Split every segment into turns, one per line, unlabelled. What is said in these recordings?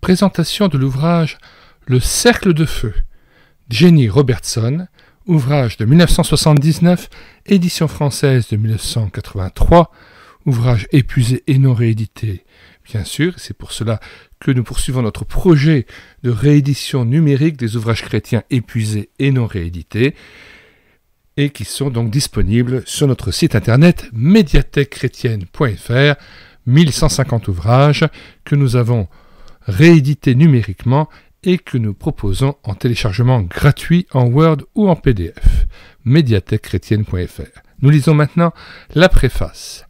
présentation de l'ouvrage Le Cercle de Feu, Jenny Robertson, ouvrage de 1979, édition française de 1983, ouvrage épuisé et non réédité, bien sûr. C'est pour cela que nous poursuivons notre projet de réédition numérique des ouvrages chrétiens épuisés et non réédités, et qui sont donc disponibles sur notre site internet médiathèquechrétienne.fr, 1150 ouvrages que nous avons réédités numériquement et que nous proposons en téléchargement gratuit en Word ou en PDF, médiathèquechrétienne.fr. Nous lisons maintenant la préface.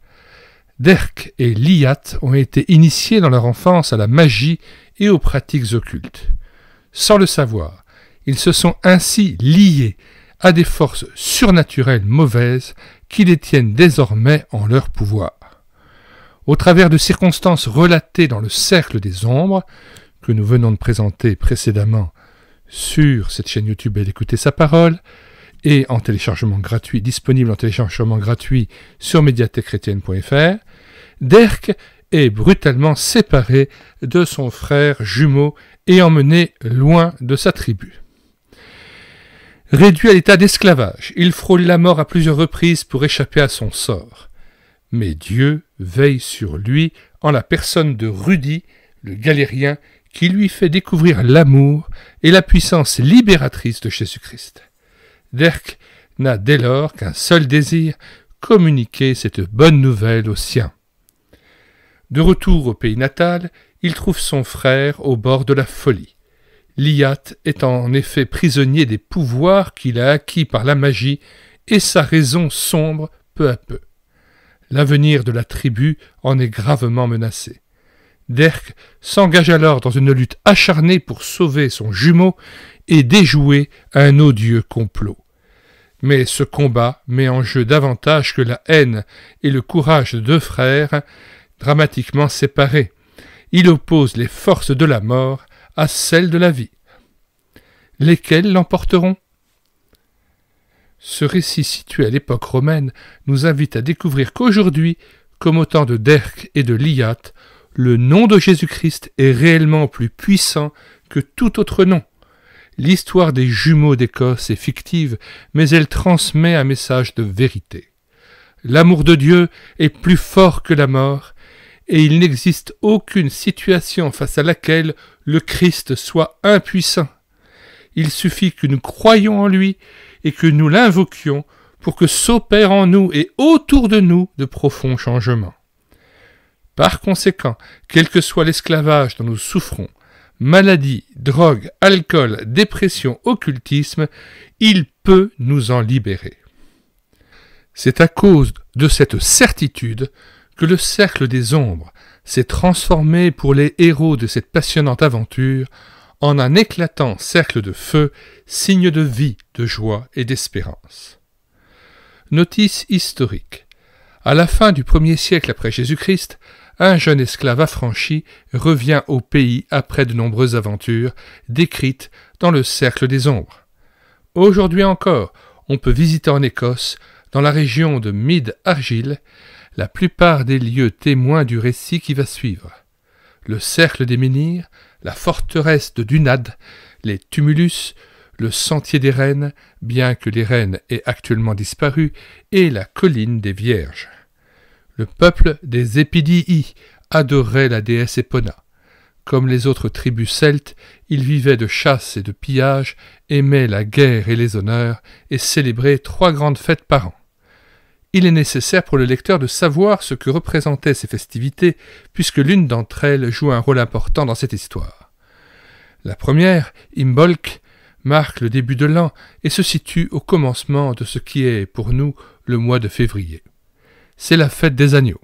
Derk et Liat ont été initiés dans leur enfance à la magie et aux pratiques occultes. Sans le savoir, ils se sont ainsi liés à des forces surnaturelles mauvaises qui les tiennent désormais en leur pouvoir. Au travers de circonstances relatées dans le cercle des ombres, que nous venons de présenter précédemment sur cette chaîne YouTube et d'écouter sa parole, et en téléchargement gratuit, disponible en téléchargement gratuit sur médiathèquechrétienne.fr, Derk est brutalement séparé de son frère jumeau et emmené loin de sa tribu. Réduit à l'état d'esclavage, il frôle la mort à plusieurs reprises pour échapper à son sort. Mais Dieu veille sur lui en la personne de Rudy, le galérien, qui lui fait découvrir l'amour et la puissance libératrice de Jésus-Christ. Derk n'a dès lors qu'un seul désir, communiquer cette bonne nouvelle aux siens. De retour au pays natal, il trouve son frère au bord de la folie. Liat est en effet prisonnier des pouvoirs qu'il a acquis par la magie et sa raison sombre peu à peu. L'avenir de la tribu en est gravement menacé. Derk s'engage alors dans une lutte acharnée pour sauver son jumeau et déjouer un odieux complot. Mais ce combat met en jeu davantage que la haine et le courage de deux frères, dramatiquement séparés. Il oppose les forces de la mort à celles de la vie. Lesquelles l'emporteront ? Ce récit situé à l'époque romaine nous invite à découvrir qu'aujourd'hui, comme au temps de Derk et de Liat, le nom de Jésus-Christ est réellement plus puissant que tout autre nom. L'histoire des jumeaux d'Écosse est fictive, mais elle transmet un message de vérité. L'amour de Dieu est plus fort que la mort, et il n'existe aucune situation face à laquelle le Christ soit impuissant. Il suffit que nous croyions en lui et que nous l'invoquions pour que s'opèrent en nous et autour de nous de profonds changements. Par conséquent, quel que soit l'esclavage dont nous souffrons, maladie, drogue, alcool, dépression, occultisme, il peut nous en libérer. C'est à cause de cette certitude que le cercle des ombres s'est transformé pour les héros de cette passionnante aventure en un éclatant cercle de feu, signe de vie, de joie et d'espérance. Notice historique. À la fin du 1er siècle après Jésus-Christ, un jeune esclave affranchi revient au pays après de nombreuses aventures décrites dans le cercle des ombres. Aujourd'hui encore, on peut visiter en Écosse, dans la région de Mid-Argyll, la plupart des lieux témoins du récit qui va suivre. Le cercle des menhirs, la forteresse de Dunad, les tumulus, le sentier des reines, bien que les reines aient actuellement disparu, et la colline des vierges. Le peuple des Épidii adorait la déesse Epona. Comme les autres tribus celtes, ils vivaient de chasse et de pillage, aimaient la guerre et les honneurs, et célébraient 3 grandes fêtes par an. Il est nécessaire pour le lecteur de savoir ce que représentaient ces festivités, puisque l'une d'entre elles joue un rôle important dans cette histoire. La première, Imbolc, marque le début de l'an et se situe au commencement de ce qui est, pour nous, le mois de février. C'est la fête des agneaux.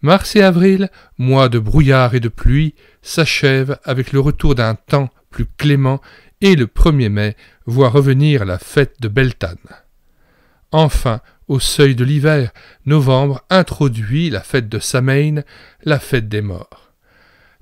Mars et avril, mois de brouillard et de pluie, s'achèvent avec le retour d'un temps plus clément et le 1er mai voit revenir la fête de Beltane. Enfin, au seuil de l'hiver, novembre introduit la fête de Samhain, la fête des morts.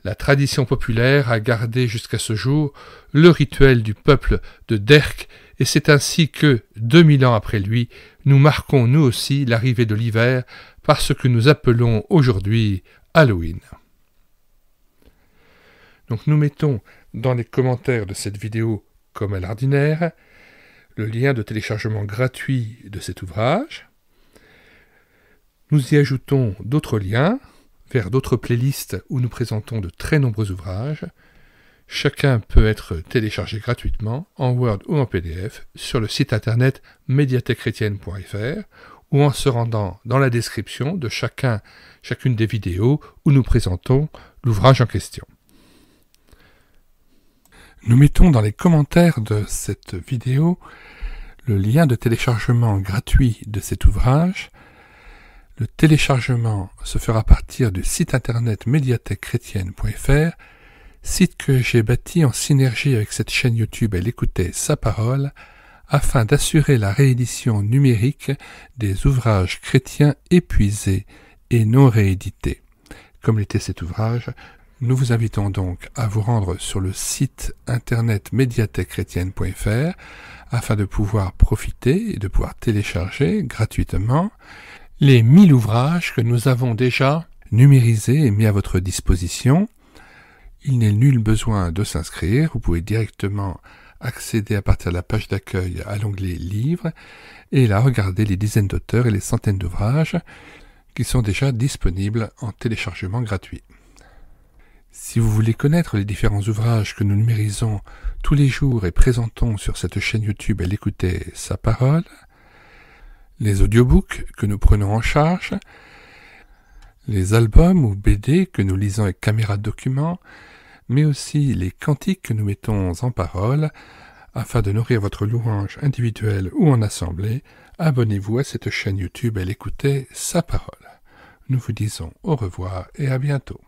La tradition populaire a gardé jusqu'à ce jour le rituel du peuple de Derk, et c'est ainsi que, 2000 ans après lui, nous marquons nous aussi l'arrivée de l'hiver par ce que nous appelons aujourd'hui Halloween. Donc nous mettons dans les commentaires de cette vidéo, comme à l'ordinaire, le lien de téléchargement gratuit de cet ouvrage. Nous y ajoutons d'autres liens vers d'autres playlists où nous présentons de très nombreux ouvrages. Chacun peut être téléchargé gratuitement en Word ou en PDF sur le site internet médiathèquechrétienne.fr ou en se rendant dans la description de chacune des vidéos où nous présentons l'ouvrage en question. Nous mettons dans les commentaires de cette vidéo le lien de téléchargement gratuit de cet ouvrage. Le téléchargement se fera à partir du site internet médiathèquechrétienne.fr, site que j'ai bâti en synergie avec cette chaîne YouTube Elle écoutait sa parole, afin d'assurer la réédition numérique des ouvrages chrétiens épuisés et non réédités. Comme l'était cet ouvrage, nous vous invitons donc à vous rendre sur le site internet médiathèquechrétienne.fr afin de pouvoir profiter et de pouvoir télécharger gratuitement les 1000 ouvrages que nous avons déjà numérisés et mis à votre disposition. Il n'est nul besoin de s'inscrire, vous pouvez directement accéder à partir de la page d'accueil à l'onglet Livres et là regarder les dizaines d'auteurs et les centaines d'ouvrages qui sont déjà disponibles en téléchargement gratuit. Si vous voulez connaître les différents ouvrages que nous numérisons tous les jours et présentons sur cette chaîne YouTube Elle écoutait sa parole, les audiobooks que nous prenons en charge, les albums ou BD que nous lisons avec caméra de document, mais aussi les cantiques que nous mettons en parole, afin de nourrir votre louange individuelle ou en assemblée, abonnez-vous à cette chaîne YouTube Elle écoutait sa parole. Nous vous disons au revoir et à bientôt.